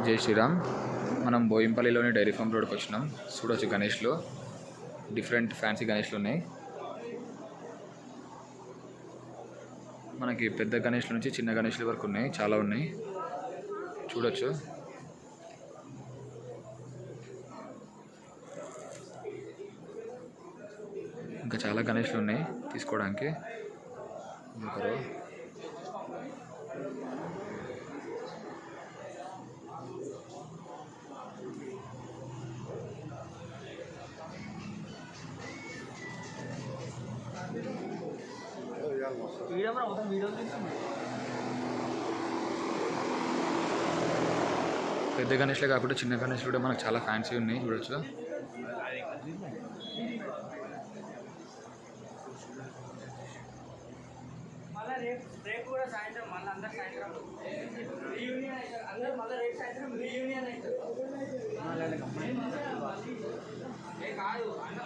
జై శ్రీరామ్. మనం బోయింపల్లిలోని dairy farm రోడ్కి వచ్చినాం. చూడొచ్చు గణేష్లు, డిఫరెంట్ ఫ్యాన్సీ గణేష్లు ఉన్నాయి. మనకి పెద్ద గణేష్ల నుంచి చిన్న గణేష్ల వరకు ఉన్నాయి, చాలా ఉన్నాయి చూడొచ్చు. ఇంకా చాలా గణేష్లు ఉన్నాయి తీసుకోవడానికి. పెద్ద గణేష్లే కాకుండా చిన్న గణేష్లు కూడా మనకు చాలా ఫ్యాన్సీ ఉన్నాయి చూడొచ్చు. రేపు కూడా సాయంత్రం మళ్ళీ అందరు సాయంత్రం రీయూనియన్ అవుతారు. అందరూ మళ్ళీ రేపు సాయంత్రం రీయూనియన్ అవుతారు. కాదు అన్న